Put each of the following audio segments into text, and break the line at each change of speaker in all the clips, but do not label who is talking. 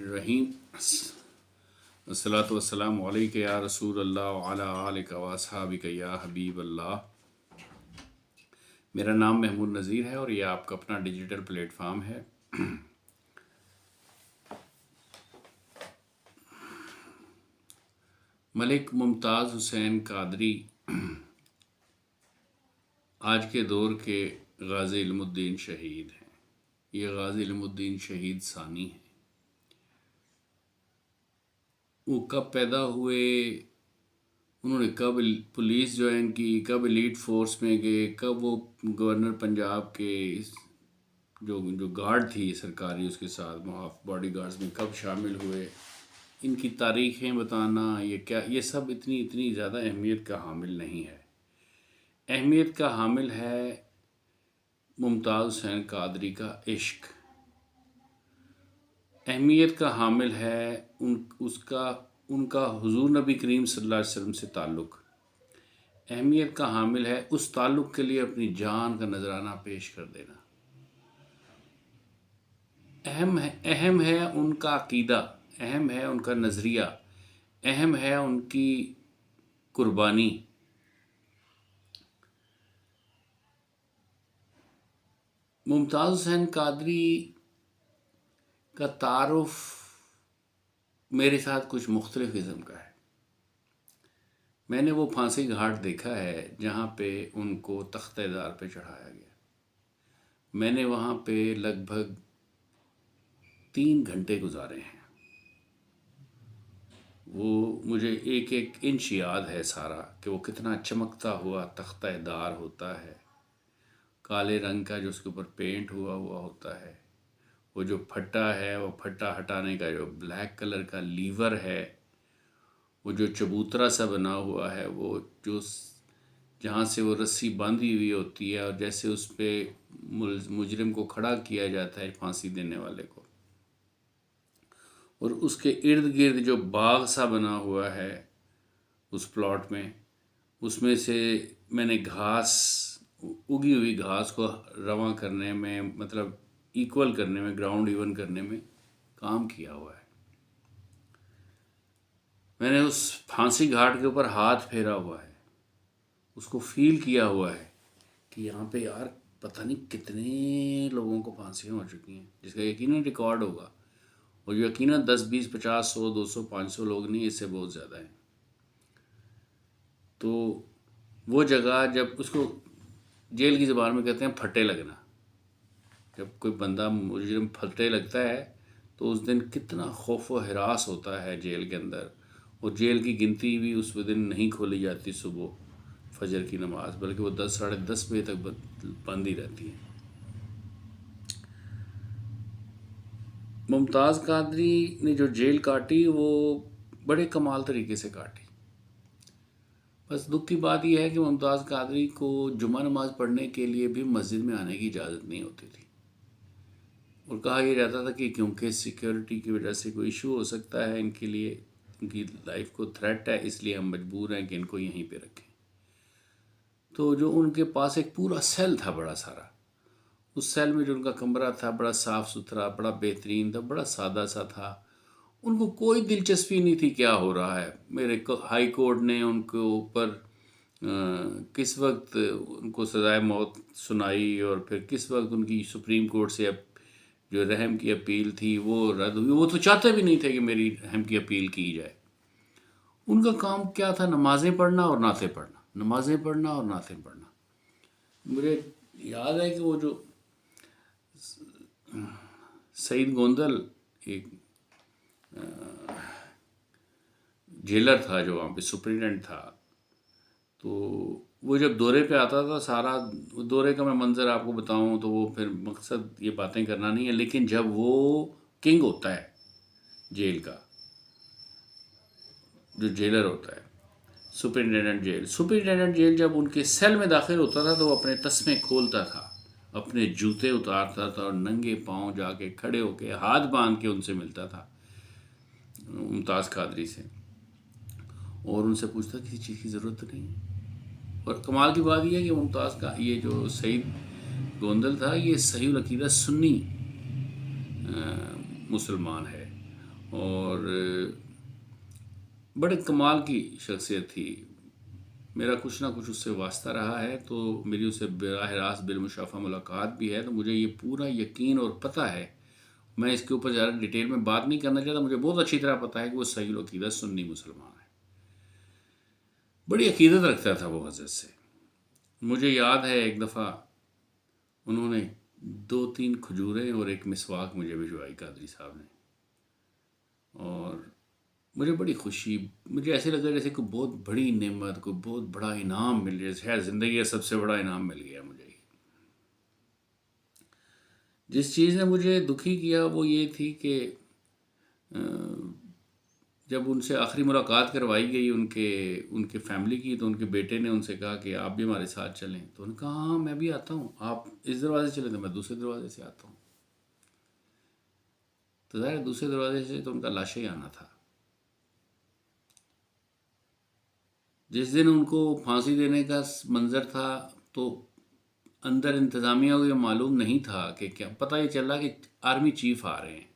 الرحیم الصلاۃ والسلام علیک یا رسول اللہ وعلی آلک و اصحابک یا حبیب اللہ۔ میرا نام محمود نذیر ہے اور یہ آپ کا اپنا ڈیجیٹل پلیٹ فارم ہے۔ ملک ممتاز حسین قادری آج کے دور کے غازی علم الدین شہید ہیں۔ یہ غازی علم الدین شہید ثانی ہیں۔ وہ کب پیدا ہوئے، انہوں نے کب پولیس جوائن کی، کب ایلیٹ فورس میں گئے، کب وہ گورنر پنجاب کے جو گارڈ تھی سرکاری اس کے ساتھ باڈی گارڈز میں کب شامل ہوئے، ان کی تاریخیں بتانا یہ سب اتنی زیادہ اہمیت کا حامل نہیں ہے۔ اہمیت کا حامل ہے ممتاز حسین قادری کا عشق، اہمیت کا حامل ہے ان کا حضور نبی کریم صلی اللہ علیہ وسلم سے تعلق، اہمیت کا حامل ہے اس تعلق کے لیے اپنی جان کا نذرانہ پیش کر دینا، اہم ہے ان کا عقیدہ، اہم ہے ان کا نظریہ، اہم ہے ان کی قربانی۔ ممتاز حسین قادری کا تعارف میرے ساتھ کچھ مختلف قسم کا ہے۔ میں نے وہ پھانسی گھاٹ دیکھا ہے جہاں پہ ان کو تختہ دار پہ چڑھایا گیا۔ میں نے وہاں پہ لگ بھگ 3 گھنٹے گزارے ہیں۔ وہ مجھے ایک انچ یاد ہے سارا کہ وہ کتنا چمکتا ہوا تختہ دار ہوتا ہے، کالے رنگ کا جو اس کے اوپر پینٹ ہوا ہوتا ہے، وہ جو پھٹا ہے، وہ پھٹا ہٹانے کا جو بلیک کلر کا لیور ہے، وہ جو چبوترا سا بنا ہوا ہے، وہ جو جہاں سے وہ رسی باندھی ہوئی ہوتی ہے اور جیسے اس پہ مجرم کو کھڑا کیا جاتا ہے پھانسی دینے والے کو، اور اس کے ارد گرد جو باغ سا بنا ہوا ہے اس پلاٹ میں، اس میں سے میں نے اگی ہوئی گھاس کو رواں کرنے میں، مطلب ایکول کرنے میں، گراؤنڈ ایون کرنے میں کام کیا ہوا ہے۔ میں نے اس پھانسی گھاٹ کے اوپر ہاتھ پھیرا ہوا ہے، اس کو فیل کیا ہوا ہے کہ یہاں پہ یار پتہ نہیں کتنے لوگوں کو پھانسیاں ہو چکی ہیں، جس کا یقیناً ریکارڈ ہوگا، اور یقیناً 10 20 50 100 200 500 لوگ نہیں، اس سے بہت زیادہ ہیں۔ تو وہ جگہ جب اس کو جیل کی زبان میں کہتے ہیں پھٹے لگنا، جب کوئی بندہ مجرم پھٹے لگتا ہے تو اس دن کتنا خوف و ہراس ہوتا ہے جیل کے اندر، اور جیل کی گنتی بھی اس دن نہیں کھولی جاتی صبح فجر کی نماز، بلکہ وہ 10 ساڑھے 10 بجے تک بند ہی رہتی ہے۔ ممتاز قادری نے جو جیل کاٹی وہ بڑے کمال طریقے سے کاٹی۔ بس دکھ کی بات یہ ہے کہ ممتاز قادری کو جمعہ نماز پڑھنے کے لیے بھی مسجد میں آنے کی اجازت نہیں ہوتی تھی، اور کہا یہ جاتا تھا کہ کیونکہ سیکیورٹی کی وجہ سے کوئی ایشو ہو سکتا ہے ان کے لیے، ان کی لائف کو تھریٹ ہے، اس لیے ہم مجبور ہیں کہ ان کو یہیں پہ رکھیں۔ تو جو ان کے پاس ایک پورا سیل تھا بڑا سارا، اس سیل میں جو ان کا کمرہ تھا بڑا صاف ستھرا، بڑا بہترین تھا، بڑا سادہ سا تھا۔ ان کو کوئی دلچسپی نہیں تھی کیا ہو رہا ہے۔ میرے ہائی کورٹ نے ان کے اوپر کس وقت ان کو سزائے موت سنائی، اور پھر کس وقت ان کی سپریم کورٹ سے جو رحم کی اپیل تھی وہ رد ہوئی۔ وہ تو چاہتے بھی نہیں تھے کہ میری رحم کی اپیل کی جائے۔ ان کا کام کیا تھا؟ نمازیں پڑھنا اور نعتیں پڑھنا، نمازیں پڑھنا اور نعتیں پڑھنا۔ مجھے یاد ہے کہ وہ جو سعید گوندل ایک جیلر تھا جو وہاں پہ سپرنٹینڈنٹ تھا، تو وہ جب دورے پہ آتا تھا، سارا دورے کا میں منظر آپ کو بتاؤں تو وہ پھر مقصد یہ باتیں کرنا نہیں ہے، لیکن جب وہ کنگ ہوتا ہے جیل کا، جو جیلر ہوتا ہے سپرنٹینڈنٹ جیل جب ان کے سیل میں داخل ہوتا تھا تو وہ اپنے تسمے کھولتا تھا، اپنے جوتے اتارتا تھا اور ننگے پاؤں جا کے کھڑے ہو کے ہاتھ باندھ کے ان سے ملتا تھا، ممتاز قادری سے، اور ان سے پوچھتا کسی چیز کی ضرورت نہیں ہے۔ اور کمال کی بات یہ ہے کہ ممتاز کا یہ جو سعید گوندل تھا، یہ صحیح العقیدہ سنی مسلمان ہے، اور بڑے کمال کی شخصیت تھی. میرا کچھ نہ کچھ اس سے واسطہ رہا ہے، تو میری اس سے براہ راست بالمشافہ ملاقات بھی ہے، تو مجھے یہ پورا یقین اور پتہ ہے. میں اس کے اوپر زیادہ ڈیٹیل میں بات نہیں کرنا چاہتا. مجھے بہت اچھی طرح پتہ ہے کہ وہ صحیح العقیدہ سنی مسلمان ہے. بڑی عقیدت رکھتا تھا وہ حضرت سے. مجھے یاد ہے ایک دفعہ انہوں نے 2-3 کھجوریں اور ایک مسواک مجھے بھجوائی قادری صاحب نے، اور مجھے بڑی خوشی، مجھے ایسے لگا جیسے کوئی بہت بڑی نعمت، کوئی بہت بڑا انعام مل گیا. شاید زندگی کا سب سے بڑا انعام مل گیا مجھے. جس چیز نے مجھے دکھی کیا وہ یہ تھی کہ جب ان سے آخری ملاقات کروائی گئی ان کے فیملی کی، تو ان کے بیٹے نے ان سے کہا کہ آپ بھی ہمارے ساتھ چلیں. تو انہوں نے کہا ہاں میں بھی آتا ہوں، آپ اس دروازے سے چلیں تو میں دوسرے دروازے سے آتا ہوں. تو ظاہر دوسرے دروازے سے تو ان کا لاشا ہی آنا تھا. جس دن ان کو پھانسی دینے کا منظر تھا تو اندر انتظامیہ کو یہ معلوم نہیں تھا کہ کیا، پتہ یہ چلا کہ آرمی چیف آ رہے ہیں،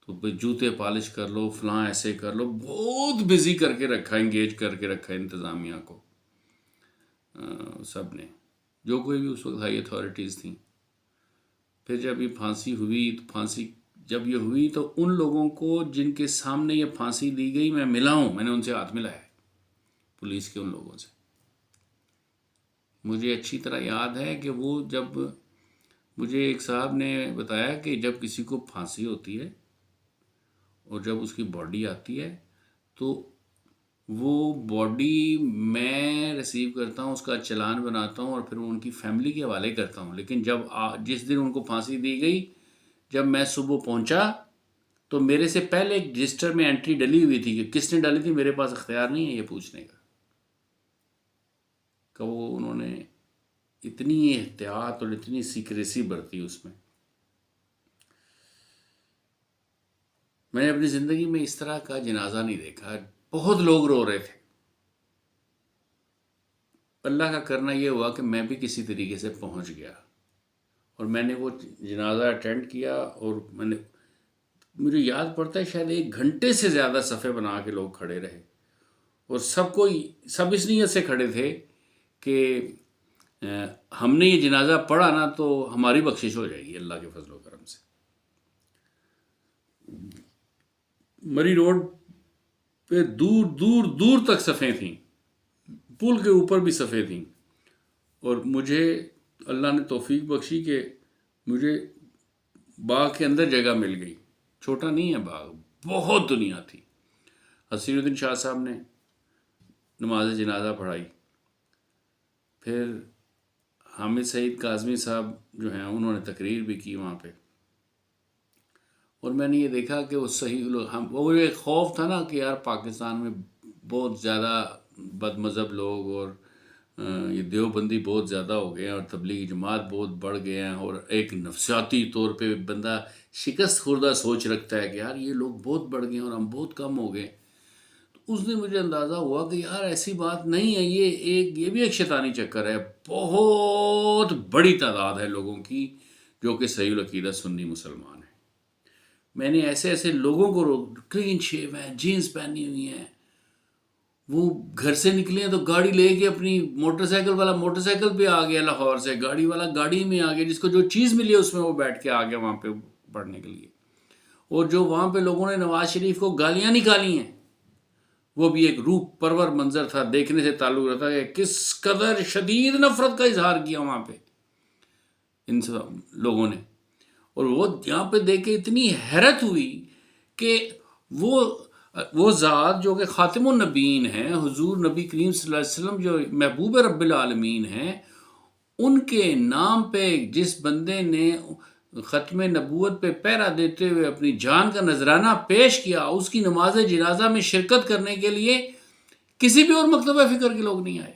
تو جوتے پالش کر لو، فلاں ایسے کر لو، بہت بزی کر کے رکھا، انگیج کر کے رکھا انتظامیہ کو سب نے، جو کوئی بھی اس وقت ہائی اتھارٹیز تھیں. پھر جب یہ پھانسی ہوئی، تو پھانسی جب یہ ہوئی تو ان لوگوں کو جن کے سامنے یہ پھانسی دی گئی میں ملا ہوں، میں نے ان سے ہاتھ ملایا، پولیس کے ان لوگوں سے. مجھے اچھی طرح یاد ہے کہ وہ جب مجھے ایک صاحب نے بتایا کہ جب کسی کو پھانسی ہوتی ہے اور جب اس کی باڈی آتی ہے تو وہ باڈی میں ریسیو کرتا ہوں، اس کا چلان بناتا ہوں اور پھر ان کی فیملی کے حوالے کرتا ہوں. لیکن جب جس دن ان کو پھانسی دی گئی، جب میں صبح پہنچا تو میرے سے پہلے ایک رجسٹر میں انٹری ڈلی ہوئی تھی کہ کس نے ڈالی تھی. میرے پاس اختیار نہیں ہے یہ پوچھنے کا، کہ وہ انہوں نے اتنی احتیاط اور اتنی سیکریسی برتی اس میں. میں نے اپنی زندگی میں اس طرح کا جنازہ نہیں دیکھا. بہت لوگ رو رہے تھے. اللہ کا کرنا یہ ہوا کہ میں بھی کسی طریقے سے پہنچ گیا اور میں نے وہ جنازہ اٹینڈ کیا، اور مجھے یاد پڑتا ہے شاید 1 گھنٹے سے زیادہ صفحے بنا کے لوگ کھڑے رہے، اور سب اس نیت سے کھڑے تھے کہ ہم نے یہ جنازہ پڑھا نا تو ہماری بخشش ہو جائے گی اللہ کے فضل و کرم سے. مری روڈ پہ دور دور دور تک صفحے تھیں، پل کے اوپر بھی صفحے تھیں، اور مجھے اللہ نے توفیق بخشی کہ مجھے باغ کے اندر جگہ مل گئی. چھوٹا نہیں ہے باغ، بہت دنیا تھی. حسین الدین شاہ صاحب نے نماز جنازہ پڑھائی، پھر حامد سعید کاظمی صاحب جو ہیں انہوں نے تقریر بھی کی وہاں پہ، اور میں نے یہ دیکھا کہ وہ صحیح لوگ، وہ ایک خوف تھا نا کہ یار پاکستان میں بہت زیادہ بد مذہب لوگ اور یہ دیوبندی بہت زیادہ ہو گئے ہیں اور تبلیغی جماعت بہت بڑھ گئے ہیں، اور ایک نفسیاتی طور پہ بندہ شکست خوردہ سوچ رکھتا ہے کہ یار یہ لوگ بہت بڑھ گئے ہیں اور ہم بہت کم ہو گئے. تو اس دن مجھے اندازہ ہوا کہ یار ایسی بات نہیں ہے، یہ بھی ایک شیطانی چکر ہے. بہت بڑی تعداد ہے لوگوں کی جو کہ صحیح العقیدہ سنی مسلمان ہیں. میں نے ایسے لوگوں کو کلین شیو ہیں، جینز پہنی ہوئی ہیں، وہ گھر سے نکلے ہیں تو گاڑی لے کے اپنی موٹر سائیکل والا موٹر سائیکل پہ آ گیا لاہور سے، گاڑی والا گاڑی میں آ گیا، جس کو جو چیز ملی ہے اس میں وہ بیٹھ کے آ گیا وہاں پہ پڑھنے کے لیے. اور جو وہاں پہ لوگوں نے نواز شریف کو گالیاں نکالی ہیں، وہ بھی ایک روح پرور منظر تھا، دیکھنے سے تعلق رہتا ہے کہ کس قدر شدید نفرت کا اظہار کیا وہاں پہ ان سب لوگوں نے. اور وہ یہاں پہ دیکھ کے اتنی حیرت ہوئی کہ وہ ذات جو کہ خاتم النبیین ہیں، حضور نبی کریم صلی اللہ علیہ وسلم جو محبوب رب العالمین ہیں، ان کے نام پہ جس بندے نے ختم نبوت پہ پہرا دیتے ہوئے اپنی جان کا نذرانہ پیش کیا، اس کی نماز جنازہ میں شرکت کرنے کے لیے کسی بھی اور مکتبہ فکر کے لوگ نہیں آئے.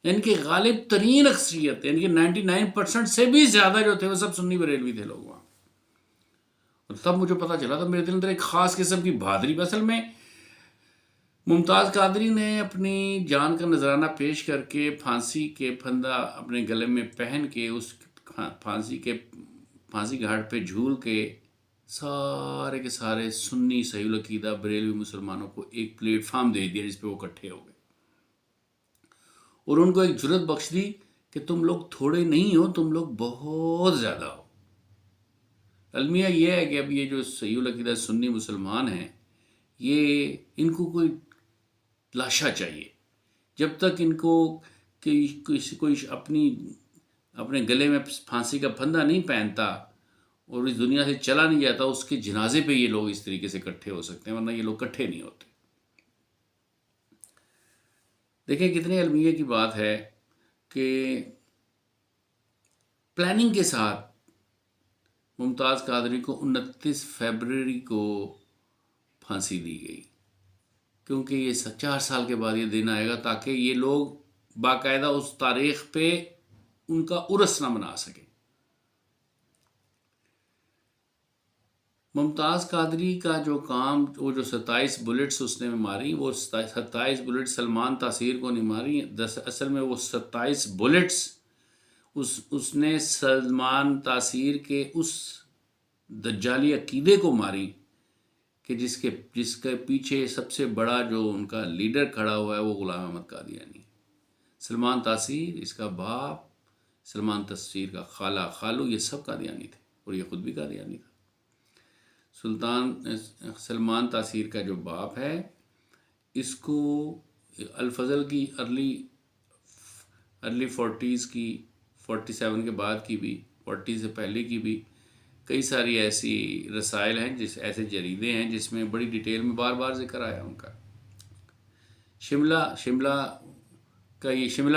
ان کی غالب ترین اکثریت، ان کے 99% سے بھی زیادہ جو تھے وہ سب سنی بریلوی تھے لوگ وہاں. اور تب مجھے پتا چلا تھا میرے دل اندر ایک خاص قسم کی بہادری. اصل میں ممتاز قادری نے اپنی جان کا نذرانہ پیش کر کے پھانسی کے پھندا اپنے گلے میں پہن کے اس پھانسی گھاٹ پہ جھول کے سارے کے سارے سنی صحیح العقیدہ بریلوی مسلمانوں کو ایک پلیٹ فارم دے دیا جس پہ وہ اکٹھے ہو گئے، اور ان کو ایک جرت بخش دی کہ تم لوگ تھوڑے نہیں ہو، تم لوگ بہت زیادہ ہو۔ المیہ یہ ہے کہ اب یہ جو صحیح العقیدہ سنی مسلمان ہیں، یہ ان کو کوئی لاشا چاہیے۔ جب تک ان کو کوئی اپنے گلے میں پھانسی کا پھندا نہیں پہنتا اور اس دنیا سے چلا نہیں جاتا، اس کے جنازے پہ یہ لوگ اس طریقے سے اکٹھے ہو سکتے ہیں، ورنہ یہ لوگ اکٹھے نہیں ہوتے۔ دیکھیں کتنے المیہ کی بات ہے کہ پلاننگ کے ساتھ ممتاز قادری کو 29 فیبروری کو پھانسی دی گئی، کیونکہ یہ 4 سال کے بعد یہ دن آئے گا تاکہ یہ لوگ باقاعدہ اس تاریخ پہ ان کا عرس نہ منا سکیں۔ ممتاز قادری کا جو کام، وہ جو 27 بلٹس اس نے ماری، وہ 27 بلٹ سلمان تاثیر کو نہیں ماری، اصل میں وہ 27 بلٹس اس نے سلمان تاثیر کے اس دجالی عقیدے کو ماری کہ جس کے پیچھے سب سے بڑا جو ان کا لیڈر کھڑا ہوا ہے وہ غلام احمد قادیانی ہے۔ سلمان تاثیر، اس کا باپ، سلمان تاثیر کا خالہ، خالو، یہ سب قادیانی تھے اور یہ خود بھی قادیانی تھا۔ سلمان تاثیر کا جو باپ ہے، اس کو الفضل کی ارلی 40s کی، 47 کے بعد کی بھی، 40 سے پہلے کی بھی کئی ساری ایسی رسائل ہیں، ایسے جریدے ہیں جس میں بڑی ڈیٹیل میں بار بار ذکر آیا ان کا۔ شملہ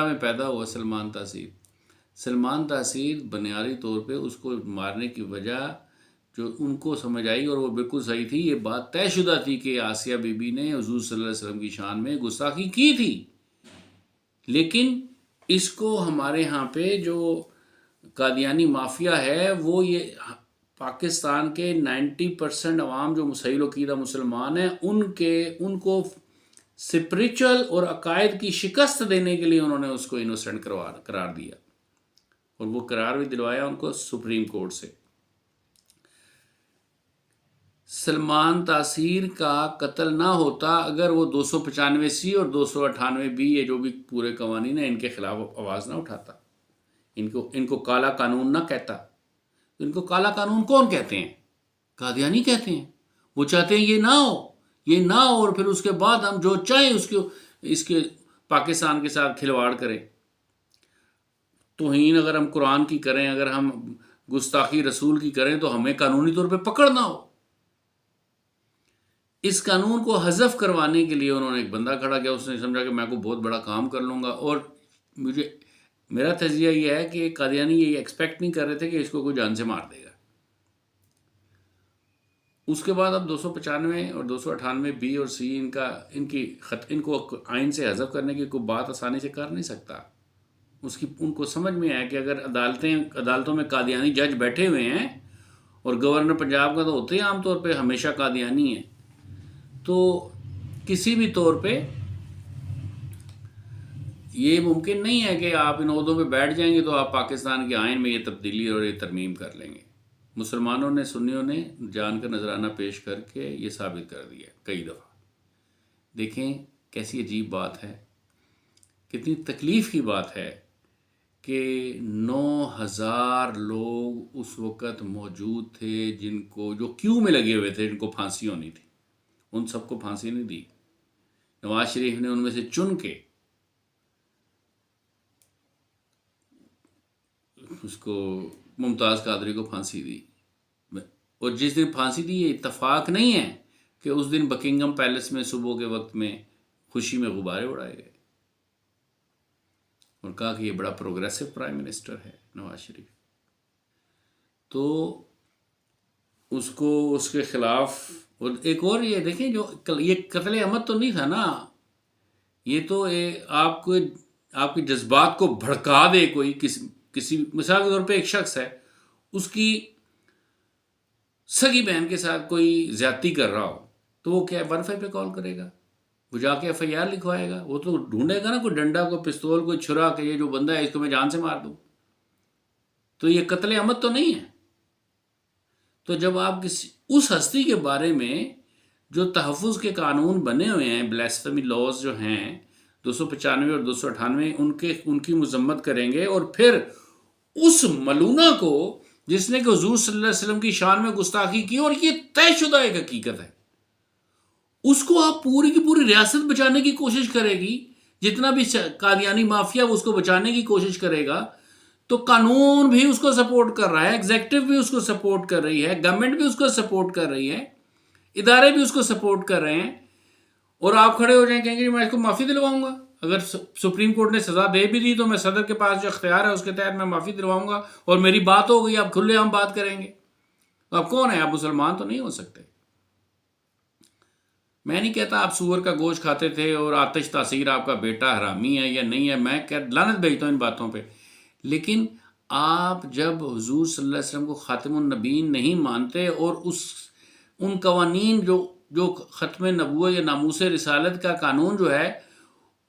میں پیدا ہوا سلمان تاثیر۔ سلمان تاثیر بنیادی طور پہ اس کو مارنے کی وجہ جو ان کو سمجھ آئی، اور وہ بالکل صحیح تھی، یہ بات طے شدہ تھی کہ آسیہ بی بی نے حضور صلی اللہ علیہ وسلم کی شان میں گستاخی کی تھی، لیکن اس کو ہمارے ہاں پہ جو قادیانی مافیا ہے، وہ یہ پاکستان کے 90% عوام جو صحیح العقیدہ مسلمان ہیں، ان کو اسپریچول اور عقائد کی شکست دینے کے لیے انہوں نے اس کو انوسنٹ قرار دیا، اور وہ قرار بھی دلوایا ان کو سپریم کورٹ سے۔ سلمان تاثیر کا قتل نہ ہوتا اگر وہ 295C اور 298B، یہ جو بھی پورے قوانین ہیں، ان کے خلاف آواز نہ اٹھاتا، ان کو کالا قانون نہ کہتا۔ ان کو کالا قانون کون کہتے ہیں؟ قادیانی کہتے ہیں۔ وہ چاہتے ہیں یہ نہ ہو، اور پھر اس کے بعد ہم جو چاہیں اس کے پاکستان کے ساتھ کھلواڑ کریں۔ توہین اگر ہم قرآن کی کریں، اگر ہم گستاخی رسول کی کریں، تو ہمیں قانونی طور پہ پکڑنا ہو۔ اس قانون کو حذف کروانے کے لیے انہوں نے ایک بندہ کھڑا کیا، اس نے سمجھا کہ میں کوئی بہت بڑا کام کر لوں گا، اور میرا تجزیہ یہ ہے کہ قادیانی یہ ایکسپیکٹ نہیں کر رہے تھے کہ اس کو کوئی جان سے مار دے گا۔ اس کے بعد اب 295 اور 298B اور C ان کو آئین سے حذف کرنے کی کوئی بات آسانی سے کر نہیں سکتا۔ ان کو سمجھ میں آیا کہ اگر عدالتوں میں قادیانی جج بیٹھے ہوئے ہیں، اور گورنر پنجاب کا تو ہوتے ہی عام طور پہ ہمیشہ قادیانی ہے، تو کسی بھی طور پہ یہ ممکن نہیں ہے کہ آپ ان عہدوں پہ بیٹھ جائیں گے تو آپ پاکستان کے آئین میں یہ تبدیلی اور یہ ترمیم کر لیں گے۔ مسلمانوں نے، سنیوں نے جان کا نذرانہ پیش کر کے یہ ثابت کر دیا کئی دفعہ۔ دیکھیں کیسی عجیب بات ہے، کتنی تکلیف کی بات ہے کہ 9000 لوگ اس وقت موجود تھے جو کیو میں لگے ہوئے تھے، جن کو پھانسی ہونی تھی۔ ان سب کو پھانسی نہیں دی، نواز شریف نے ان میں سے چن کے اس کو ممتاز قادری کو پھانسی دی، اور جس دن پھانسی دی یہ اتفاق نہیں ہے کہ اس دن بکنگم پیلس میں صبح کے وقت میں خوشی میں غبارے اڑائے گئے، اور کہا کہ یہ بڑا پروگریسو پرائم منسٹر ہے نواز شریف۔ تو اس کے خلاف، اور ایک اور یہ دیکھیں، جو یہ قتل عمد تو نہیں تھا نا، یہ تو آپ کے جذبات کو بھڑکا دے کوئی، کسی مثال کے طور پہ ایک شخص ہے، اس کی سگی بہن کے ساتھ کوئی زیادتی کر رہا ہو، تو وہ کیا 15 پہ کال کرے گا، وہ جا کے FIR لکھوائے گا، وہ تو ڈھونڈے گا نا کوئی ڈنڈا، کوئی پستول، کوئی چھرا، کہ یہ جو بندہ ہے اس کو میں جان سے مار دوں۔ تو یہ قتل عمد تو نہیں ہے۔ تو جب آپ اس ہستی کے بارے میں جو تحفظ کے قانون بنے ہوئے ہیں، بلیسفمی لاز جو ہیں 295 اور 298، ان کی مذمت کریں گے، اور پھر اس ملونہ کو جس نے کہ حضور صلی اللہ علیہ وسلم کی شان میں گستاخی کی، اور یہ طے شدہ ایک حقیقت ہے، اس کو آپ پوری کی پوری ریاست بچانے کی کوشش کرے گی، جتنا بھی قادیانی مافیا اس کو بچانے کی کوشش کرے گا، تو قانون بھی اس کو سپورٹ کر رہا ہے، ایگزیکٹو بھی اس کو سپورٹ کر رہی ہے، گورنمنٹ بھی اس کو سپورٹ کر رہی ہے، ادارے بھی اس کو سپورٹ کر رہے ہیں، اور آپ کھڑے ہو جائیں کہیں گے میں اس کو معافی دلواؤں گا، اگر سپریم کورٹ نے سزا دے بھی دی تو میں صدر کے پاس جو اختیار ہے اس کے تحت میں معافی دلواؤں گا، اور میری بات ہو گئی، آپ کھلے ہم بات کریں گے۔ تو آپ کون ہیں؟ آپ مسلمان تو نہیں ہو سکتے۔ میں نہیں کہتا آپ سور کا گوشت کھاتے تھے اور آتش تاثیر آپ کا بیٹا حرامی ہے یا نہیں ہے، میں لعنت بھیجتا ہوں ان باتوں پہ، لیکن آپ جب حضور صلی اللہ علیہ وسلم کو خاتم النبیین نہیں مانتے، اور ان قوانین جو ختم نبوت یا ناموس رسالت کا قانون جو ہے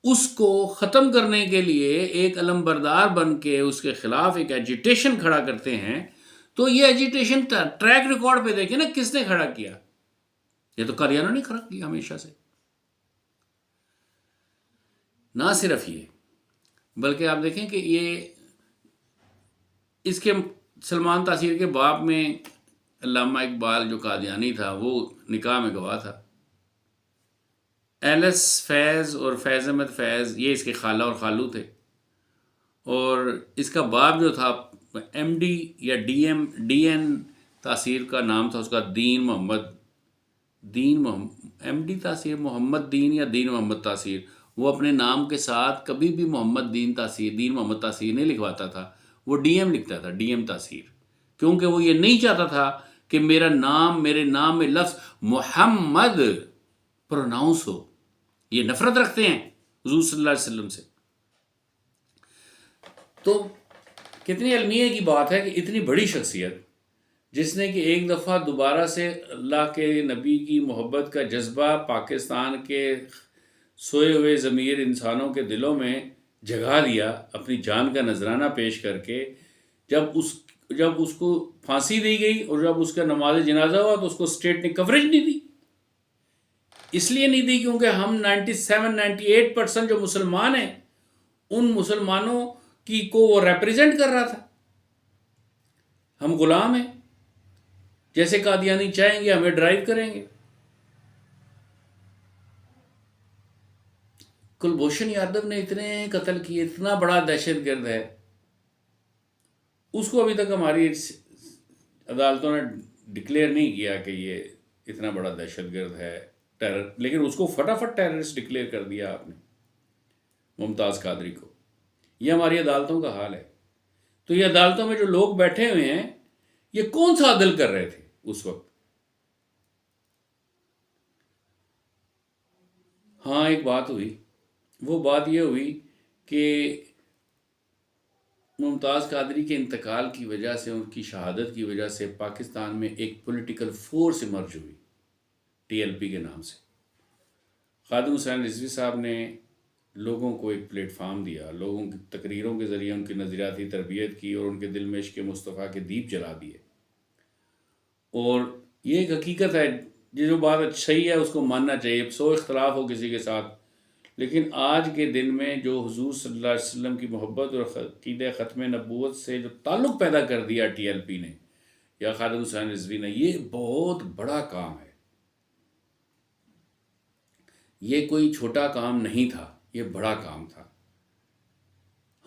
اس کو ختم کرنے کے لیے ایک علم بردار بن کے اس کے خلاف ایک ایجیٹیشن کھڑا کرتے ہیں، تو یہ ایجیٹیشن ٹریک ریکارڈ پہ دیکھیں نا کس نے کھڑا کیا؟ یہ تو قادیانیوں نے کھڑا کیا ہمیشہ سے۔ نہ صرف یہ، بلکہ آپ دیکھیں کہ یہ اس کے سلمان تاثیر کے باپ میں علامہ اقبال جو قادیانی تھا وہ نکاح میں گواہ تھا، ایلس فیض اور فیض احمد فیض یہ اس کے خالہ اور خالو تھے، اور اس کا باپ جو تھا ایم ڈی یا ڈی این تاثیر کا نام تھا اس کا، دین محمد ایم ڈی تاثیر محمد دین یا دین محمد تاثیر، وہ اپنے نام کے ساتھ کبھی بھی محمد دین محمد تاثیر نہیں لکھواتا تھا، وہ ڈی ایم لکھتا تھا، ڈی ایم تاثیر، کیونکہ وہ یہ نہیں چاہتا تھا کہ میرے نام میں لفظ محمد پروناؤنس ہو، یہ نفرت رکھتے ہیں حضور صلی اللہ علیہ وسلم سے۔ تو کتنی المیہ کی بات ہے کہ اتنی بڑی شخصیت جس نے کہ ایک دفعہ دوبارہ سے اللہ کے نبی کی محبت کا جذبہ پاکستان کے سوئے ہوئے ضمیر انسانوں کے دلوں میں جگا دیا اپنی جان کا نذرانہ پیش کر کے، جب اس کو پھانسی دی گئی اور جب اس کا نماز جنازہ ہوا تو اس کو اسٹیٹ نے کوریج نہیں دی، اس لیے نہیں دی کیونکہ ہم 97-98% جو مسلمان ہیں ان مسلمانوں کو وہ ریپریزنٹ کر رہا تھا، ہم غلام ہیں، جیسے قادیانی چاہیں گے ہمیں ڈرائیو کریں گے۔ کلبھوشن یادو نے اتنے قتل کیے، اتنا بڑا دہشت گرد ہے، اس کو ابھی تک ہماری عدالتوں نے ڈکلیئر نہیں کیا کہ یہ اتنا بڑا دہشت گرد ہے، لیکن اس کو فٹافٹ ٹیررسٹ ڈکلیئر کر دیا آپ نے، ممتاز قادری کو۔ یہ ہماری عدالتوں کا حال ہے۔ تو یہ عدالتوں میں جو لوگ بیٹھے ہوئے ہیں یہ کون سا عدل کر رہے تھے اس وقت؟ ہاں ایک بات ہوئی، وہ بات یہ ہوئی کہ ممتاز قادری کے انتقال کی وجہ سے، ان کی شہادت کی وجہ سے پاکستان میں ایک پولیٹیکل فورس ایمرج ہوئی ٹی ایل پی کے نام سے۔ خادم حسین رضوی صاحب نے لوگوں کو ایک پلیٹ فارم دیا، لوگوں کی تقریروں کے ذریعے ان کی نظریاتی تربیت کی اور ان کے دل میں عشق مصطفیٰ کے دیپ جلا دیے۔ اور یہ ایک حقیقت ہے، جو بات صحیح ہے اس کو ماننا چاہیے، سو اختلاف ہو کسی کے ساتھ، لیکن آج کے دن میں جو حضور صلی اللہ علیہ وسلم کی محبت اور عقیدہ ختم نبوت سے جو تعلق پیدا کر دیا ٹی ایل پی نے یا خادم حسین رضوی نے، یہ بہت بڑا کام ہے، یہ کوئی چھوٹا کام نہیں تھا، یہ بڑا کام تھا۔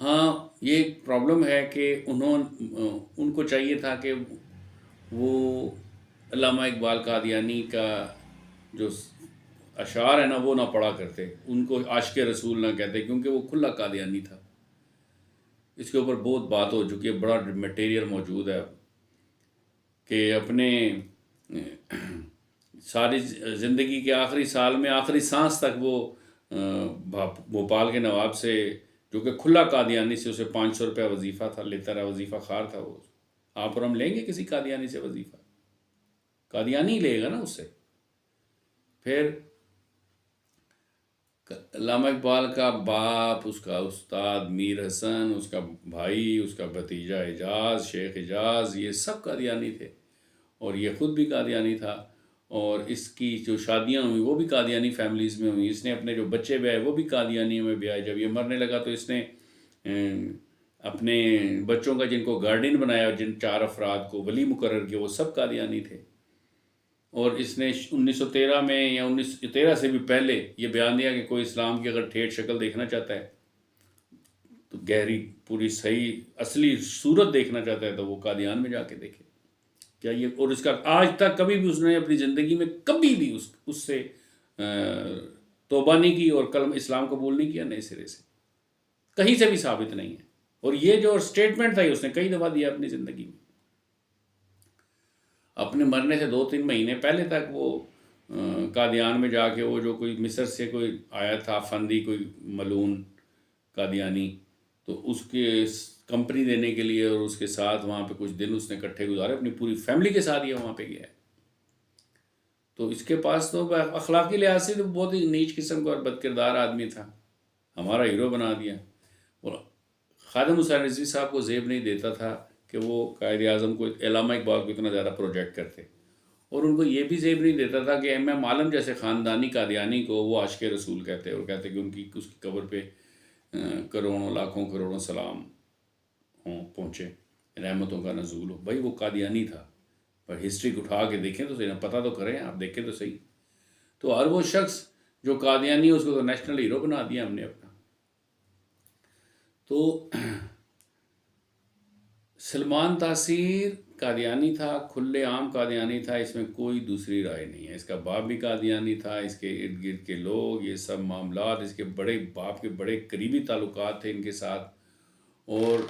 ہاں یہ ایک پرابلم ہے کہ ان کو چاہیے تھا کہ وہ علامہ اقبال قادیانی کا جو اشعار ہے نا وہ نہ پڑھا کرتے، ان کو عاشق رسول نہ کہتے، کیونکہ وہ کھلا قادیانی تھا۔ اس کے اوپر بہت بات ہو چکی ہے، بڑا میٹیریل موجود ہے کہ اپنے ساری زندگی کے آخری سال میں آخری سانس تک وہ بھوپال کے نواب سے، جو کہ کھلا قادیانی سے، اسے 500 روپیہ وظیفہ تھا، لیتا رہا، وظیفہ خوار تھا وہ۔ آپ اور ہم لیں گے کسی قادیانی سے وظیفہ؟ قادیانی ہی لے گا نا اس سے۔ پھر علامہ اقبال کا باپ، اس کا استاد میر حسن، اس کا بھائی، اس کا بھتیجا حجاز، شیخ حجاز، یہ سب قادیانی تھے، اور یہ خود بھی قادیانی تھا، اور اس کی جو شادیاں ہوئیں وہ بھی قادیانی فیملیز میں ہوئیں. اس نے اپنے جو بچے بیائے وہ بھی قادیانی میں بیائے. جب یہ مرنے لگا تو اس نے اپنے بچوں کا جن کو گارڈین بنایا، جن 4 افراد کو ولی مقرر کیا، وہ سب قادیانی تھے. اور اس نے 1913 میں یا 1913 سے بھی پہلے یہ بیان دیا کہ کوئی اسلام کی اگر ٹھیٹ شکل دیکھنا چاہتا ہے، تو گہری پوری صحیح اصلی صورت دیکھنا چاہتا ہے، تو وہ قادیان میں جا کے دیکھے. کیا یہ، اور اس کا آج تک کبھی بھی اس نے اپنی زندگی میں کبھی بھی اس سے توبہ نہیں کی اور کلمہ اسلام قبول نہیں کیا نئے سرے سے. کہیں سے بھی ثابت نہیں ہے. اور یہ جو اسٹیٹمنٹ تھا یہ اس نے کئی دفعہ دیا اپنی زندگی میں. اپنے مرنے سے 2-3 مہینے پہلے تک وہ قادیان میں جا کے، وہ جو کوئی مصر سے کوئی آیا تھا فندی، کوئی ملعون قادیانی، تو اس کے کمپنی دینے کے لیے اور اس کے ساتھ وہاں پہ کچھ دن اس نے اکٹھے گزارے، اپنی پوری فیملی کے ساتھ یہ وہاں پہ گیا ہے. تو اس کے پاس تو اخلاقی لحاظ سے تو بہت ہی نیچ قسم کا اور بد کردار آدمی تھا. ہمارا ہیرو بنا دیا. اور خادم حسین رضوی صاحب کو زیب نہیں دیتا تھا کہ وہ قائد اعظم کو، علامہ اقبال کو اتنا زیادہ پروجیکٹ کرتے، اور ان کو یہ بھی زیب نہیں دیتا تھا کہ ایم عالم جیسے خاندانی قادیانی کو وہ عاشق رسول کہتے، اور کہتے کہ اس کی قبر پہ کروڑوں لاکھوں کروڑوں سلام پہنچے، رحمتوں کا نزول ہو. بھائی وہ قادیانی تھا. پر ہسٹری کو اٹھا کے دیکھیں تو صحیح، پتہ تو کریں، آپ دیکھیں تو صحیح. تو ہر وہ شخص جو قادیانی ہے اس کو تو نیشنل ہیرو بنا دیا ہم نے اپنا. تو سلمان تاثیر قادیانی تھا، کھلے عام قادیانی تھا، اس میں کوئی دوسری رائے نہیں ہے. اس کا باپ بھی قادیانی تھا، اس کے ارد گرد کے لوگ، یہ سب معاملات، اس کے بڑے باپ کے بڑے قریبی تعلقات تھے ان کے ساتھ، اور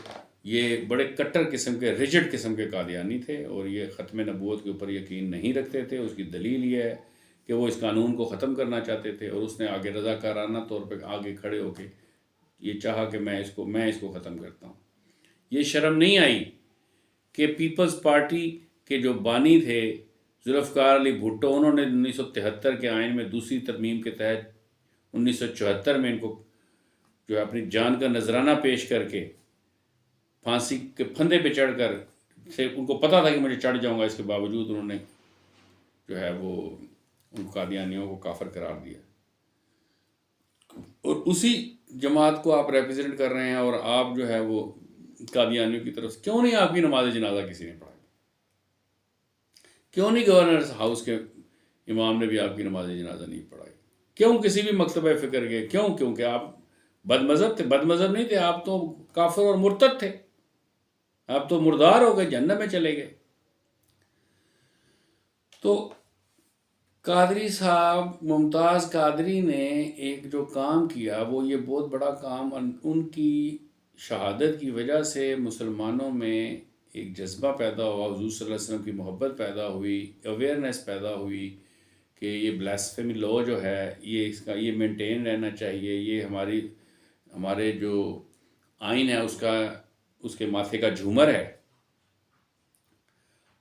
یہ بڑے کٹر قسم کے، ریجڈ قسم کے قادیانی تھے، اور یہ ختم نبوت کے اوپر یقین نہیں رکھتے تھے. اس کی دلیل یہ ہے کہ وہ اس قانون کو ختم کرنا چاہتے تھے، اور اس نے آگے رضاکارانہ طور پہ آگے کھڑے ہو کے یہ چاہا کہ میں اس کو ختم کرتا ہوں. یہ شرم نہیں آئی کہ پیپلز پارٹی کے جو بانی تھے ذوالفقار علی بھٹو، انہوں نے 1973 کے آئین میں دوسری ترمیم کے تحت 1974 میں ان کو جو ہے اپنی جان کا نذرانہ پیش کر کے پھانسی کے پھندے پہ چڑھ کر سے، ان کو پتہ تھا کہ مجھے چڑھ جاؤں گا، اس کے باوجود انہوں نے جو ہے وہ ان قادیانیوں کو کافر قرار دیا. اور اسی جماعت کو آپ ریپرزینٹ کر رہے ہیں، اور آپ جو ہے وہ قادیانیوں کی طرف کیوں نہیں آپ کی نماز جنازہ کسی نے پڑھائی؟ کیوں نہیں گورنر ہاؤس کے امام نے بھی آپ کی نماز جنازہ نہیں پڑھائی؟ کیوں کسی بھی مکتبہ فکر کے؟ کیونکہ آپ بد مذہب تھے؟ بد مذہب نہیں تھے آپ، تو کافر اور مرتد تھے. آپ تو مردار ہو گئے، جہنم میں چلے گئے. تو قادری صاحب، ممتاز قادری نے ایک جو کام کیا، وہ یہ بہت بڑا کام، ان کی شہادت کی وجہ سے مسلمانوں میں ایک جذبہ پیدا ہوا، حضور صلی اللہ علیہ وسلم کی محبت پیدا ہوئی، اویئرنیس پیدا ہوئی کہ یہ بلاسفیمی لا جو ہے یہ مینٹین رہنا چاہیے. یہ ہمارے جو آئین ہے اس کے ماتھے کا جھومر ہے.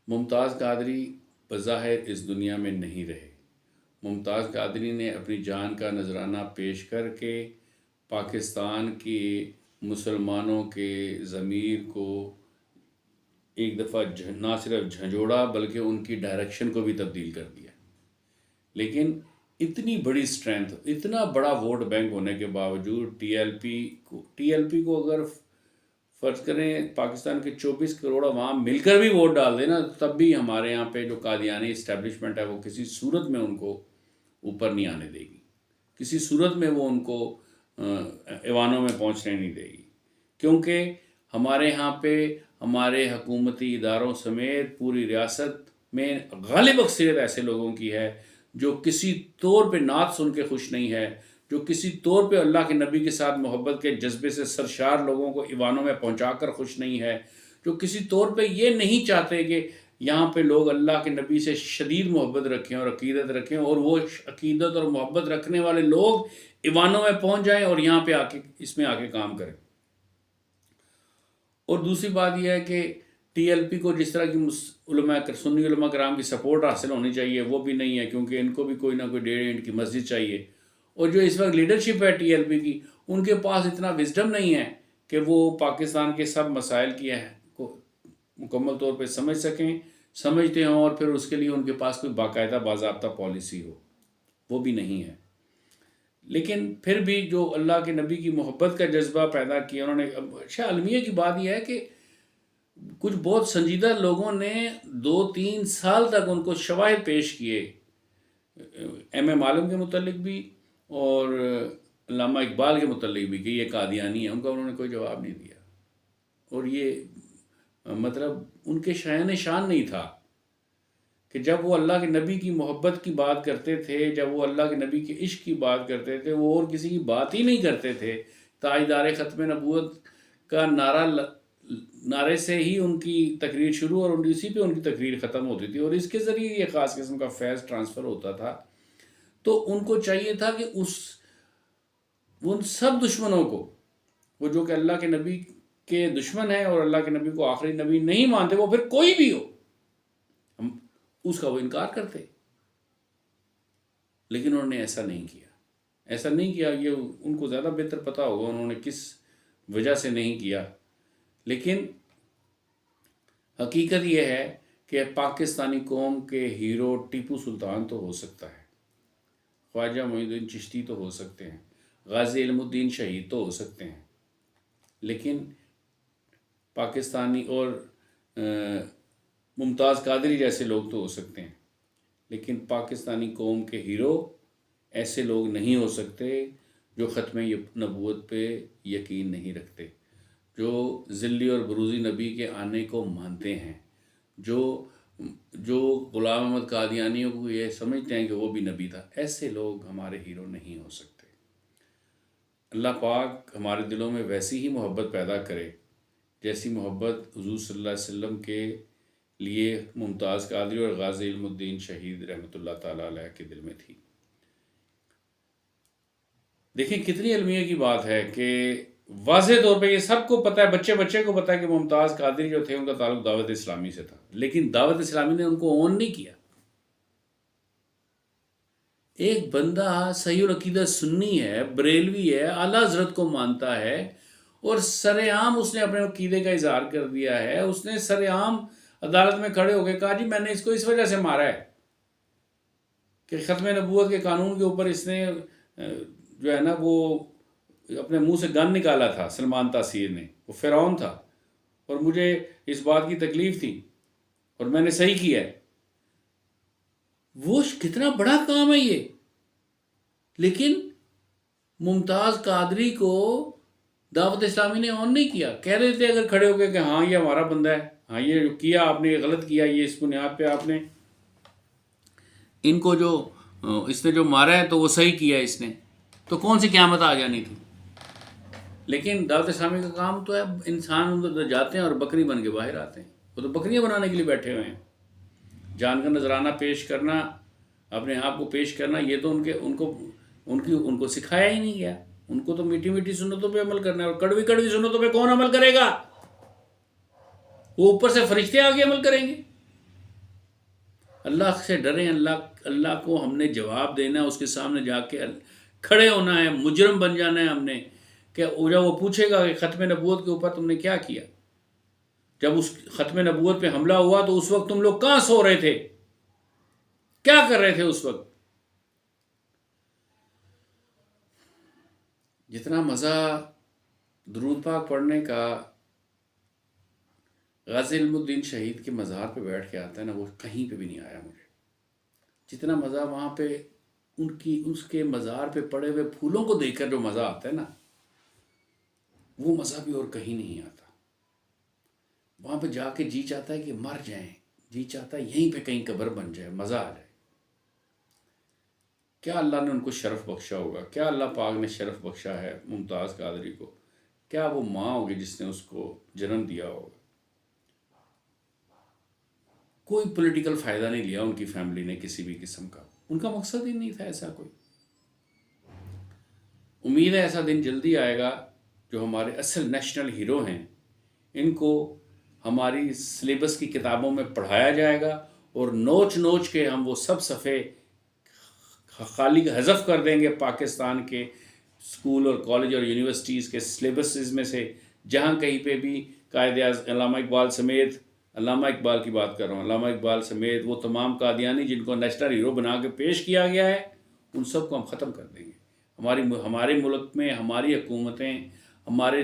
ممتاز قادری بظاہر اس دنیا میں نہیں رہے. ممتاز قادری نے اپنی جان کا نذرانہ پیش کر کے پاکستان کے مسلمانوں کے ضمیر کو ایک دفعہ نہ صرف جھنجھوڑا بلکہ ان کی ڈائریکشن کو بھی تبدیل کر دیا. لیکن اتنی بڑی سٹرینتھ، اتنا بڑا ووٹ بینک ہونے کے باوجود ٹی ایل پی کو اگر فرض کریں پاکستان کے 24 کروڑ عوام مل کر بھی ووٹ ڈال دینا، تب بھی ہمارے یہاں پہ جو قادیانی اسٹیبلشمنٹ ہے وہ کسی صورت میں ان کو اوپر نہیں آنے دے گی، کسی صورت میں وہ ان کو ایوانوں میں پہنچنے نہیں دے گی. کیونکہ ہمارے یہاں پہ ہمارے حکومتی اداروں سمیت پوری ریاست میں غالب اکثریت ایسے لوگوں کی ہے جو کسی طور پہ نعت سن کے خوش نہیں ہے، جو کسی طور پہ اللہ کے نبی کے ساتھ محبت کے جذبے سے سرشار لوگوں کو ایوانوں میں پہنچا کر خوش نہیں ہے، جو کسی طور پہ یہ نہیں چاہتے کہ یہاں پہ لوگ اللہ کے نبی سے شدید محبت رکھیں اور عقیدت رکھیں، اور وہ عقیدت اور محبت رکھنے والے لوگ ایوانوں میں پہنچ جائیں اور یہاں پہ اس میں آ کے کام کریں. اور دوسری بات یہ ہے کہ ٹی ایل پی کو جس طرح کی سنی علماء کرام کی سپورٹ حاصل ہونی چاہیے وہ بھی نہیں ہے، کیونکہ ان کو بھی کوئی نہ کوئی 1.5 اینٹ کی مسجد چاہیے. اور جو اس وقت لیڈرشپ ہے ٹی ایل پی کی، ان کے پاس اتنا وزڈم نہیں ہے کہ وہ پاکستان کے سب مسائل کی کو مکمل طور پہ سمجھ سکیں، سمجھتے ہوں اور پھر اس کے لیے ان کے پاس کوئی باقاعدہ باضابطہ پالیسی ہو، وہ بھی نہیں ہے۔ لیکن پھر بھی جو اللہ کے نبی کی محبت کا جذبہ پیدا کیا انہوں نے، اچھا المیہ کی بات یہ ہے کہ کچھ بہت سنجیدہ لوگوں نے 2-3 سال تک ان کو شواہد پیش کیے، ایم عالم کے متعلق بھی اور علامہ اقبال کے متعلق بھی، کہ یہ قادیانی ہے، ان کا انہوں نے کوئی جواب نہیں دیا۔ اور یہ مطلب ان کے شایان شان نہیں تھا کہ جب وہ اللہ کے نبی کی محبت کی بات کرتے تھے، جب وہ اللہ کے نبی کے عشق کی بات کرتے تھے، وہ اور کسی کی بات ہی نہیں کرتے تھے۔ تاجدار ختم نبوت کا نعرے سے ہی ان کی تقریر شروع اور اسی پہ ان کی تقریر ختم ہوتی تھی، اور اس کے ذریعے یہ خاص قسم کا فیض ٹرانسفر ہوتا تھا۔ تو ان کو چاہیے تھا کہ ان سب دشمنوں کو، وہ جو کہ اللہ کے نبی کے دشمن ہیں اور اللہ کے نبی کو آخری نبی نہیں مانتے، وہ پھر کوئی بھی ہو، اس کا وہ انکار کرتے، لیکن انہوں نے ایسا نہیں کیا۔ یہ ان کو زیادہ بہتر پتا ہوگا انہوں نے کس وجہ سے نہیں کیا، لیکن حقیقت یہ ہے کہ پاکستانی قوم کے ہیرو ٹیپو سلطان تو ہو سکتا ہے، خواجہ معین الدین چشتی تو ہو سکتے ہیں، غازی علم الدین شہید تو ہو سکتے ہیں، لیکن پاکستانی اور ممتاز قادری جیسے لوگ تو ہو سکتے ہیں، لیکن پاکستانی قوم کے ہیرو ایسے لوگ نہیں ہو سکتے جو ختم نبوت پہ یقین نہیں رکھتے، جو ذلی اور بروزی نبی کے آنے کو مانتے ہیں، جو غلام احمد قادیانیوں کو یہ سمجھتے ہیں کہ وہ بھی نبی تھا۔ ایسے لوگ ہمارے ہیرو نہیں ہو سکتے۔ اللہ پاک ہمارے دلوں میں ویسی ہی محبت پیدا کرے جیسی محبت حضور صلی اللہ علیہ وسلم کے لیے ممتاز قادری اور غازی علم الدین شہید رحمۃ اللہ تعالیٰ علیہ کے دل میں تھی۔ دیکھیں کتنی المیہ کی بات ہے کہ واضح طور پہ یہ سب کو پتہ ہے، بچے کو پتہ ہے کہ ممتاز قادری جو تھے ان کا تعلق دعوت اسلامی سے تھا، لیکن دعوت اسلامی نے ان کو اون نہیں کیا۔ ایک بندہ صحیح العقیدہ سنی ہے، بریلوی ہے، اعلیٰ حضرت کو مانتا ہے، اور سر عام اس نے اپنے عقیدے کا اظہار کر دیا ہے۔ اس نے سر عام عدالت میں کھڑے ہو کے کہا جی میں نے اس کو اس وجہ سے مارا ہے کہ ختم نبوت کے قانون کے اوپر اس نے جو ہے نا وہ اپنے منہ سے گن نکالا تھا، سلمان تاثیر نے، وہ فرعون تھا، اور مجھے اس بات کی تکلیف تھی اور میں نے صحیح کیا ہے۔ وہ کتنا بڑا کام ہے یہ، لیکن ممتاز قادری کو دعوت اسلامی نے آن نہیں کیا۔ کہہ رہے تھے اگر کھڑے ہو گئے کہ ہاں یہ ہمارا بندہ ہے، ہاں یہ جو کیا آپ نے یہ غلط کیا، یہ اس بنیاد پہ آپ نے ان کو اس نے جو مارا ہے تو وہ صحیح کیا اس نے، تو کون سی قیامت آ جانی تھی۔ لیکن دعوت اسلامی کا کام تو ہے انسان اندر جاتے ہیں اور بکری بن کے باہر آتے ہیں، وہ تو بکریاں بنانے کے لیے بیٹھے ہوئے ہیں۔ جان کا نذرانہ پیش کرنا، اپنے آپ کو پیش کرنا، یہ تو ان کو سکھایا ہی نہیں گیا۔ ان کو تو میٹھی میٹھی سنتوں پہ عمل کرنا ہے، اور کڑوی کڑوی سنتوں پہ کون عمل کرے گا؟ وہ اوپر سے فرشتے آگے عمل کریں گے۔ اللہ سے ڈریں، اللہ کو ہم نے جواب دینا ہے، اس کے سامنے جا کے کھڑے ہونا ہے، مجرم بن جانا ہے ہم نے، کہ جب وہ پوچھے گا کہ ختم نبوت کے اوپر تم نے کیا کیا، جب اس ختم نبوت پہ حملہ ہوا تو اس وقت تم لوگ کہاں سو رہے تھے، کیا کر رہے تھے اس وقت؟ جتنا مزہ درود پاک پڑھنے کا غازی علم الدین شہید کے مزار پہ بیٹھ کے آتا ہے نا، وہ کہیں پہ بھی نہیں آیا مجھے۔ جتنا مزہ وہاں پہ اس کے مزار پہ پڑے ہوئے پھولوں کو دیکھ کر جو مزہ آتا ہے نا، وہ مزہ بھی اور کہیں نہیں آتا۔ وہاں پہ جا کے جی چاہتا ہے کہ مر جائیں، جی چاہتا ہے یہیں پہ کہیں قبر بن جائے، مزہ آ جائے۔ کیا اللہ نے ان کو شرف بخشا ہوگا، کیا اللہ پاک نے شرف بخشا ہے ممتاز قادری کو، کیا وہ ماں ہوگی جس نے اس کو جنم دیا ہوگا۔ کوئی پولیٹیکل فائدہ نہیں لیا ان کی فیملی نے کسی بھی قسم کا، ان کا مقصد ہی نہیں تھا ایسا کوئی۔ امید ہے ایسا دن جلدی آئے گا جو ہمارے اصل نیشنل ہیرو ہیں ان کو ہماری سلیبس کی کتابوں میں پڑھایا جائے گا، اور نوچ نوچ کے ہم وہ سب صفحے خالی حذف کر دیں گے پاکستان کے اسکول اور کالج اور یونیورسٹیز کے سلیبسز میں سے، جہاں کہیں پہ بھی قائد اعظم علامہ اقبال سمیت علامہ اقبال کی بات کر رہا ہوں، علامہ اقبال سمیت وہ تمام قادیانی جن کو نیشنل ہیرو بنا کے پیش کیا گیا ہے، ان سب کو ہم ختم کر دیں گے۔ ہمارے ملک میں ہماری حکومتیں، ہمارے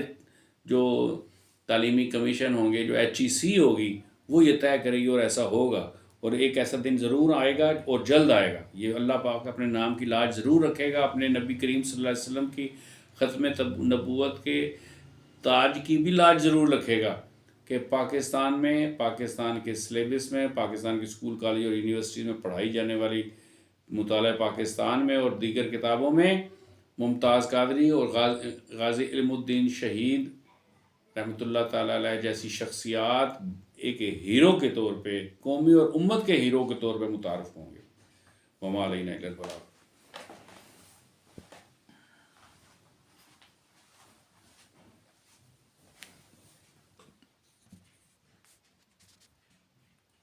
جو تعلیمی کمیشن ہوں گے، جو ایچ ای سی ہوگی، وہ یہ طے کرے گی اور ایسا ہوگا۔ اور ایک ایسا دن ضرور آئے گا اور جلد آئے گا، یہ اللہ پاک اپنے نام کی لاج ضرور رکھے گا، اپنے نبی کریم صلی اللہ علیہ وسلم کی ختم نبوت کے تاج کی بھی لاج ضرور رکھے گا کہ پاکستان میں، پاکستان کے سلیبس میں، پاکستان کے اسکول کالج اور یونیورسٹی میں پڑھائی جانے والی مطالعہ پاکستان میں اور دیگر کتابوں میں ممتاز قادری اور غازی علم الدین شہید رحمۃ اللہ تعالیٰ علیہ جیسی شخصیات ایک ہیرو کے طور پہ، قومی اور امت کے ہیرو کے طور پہ متعارف ہوں گے۔ وما علینا الا البلاغ۔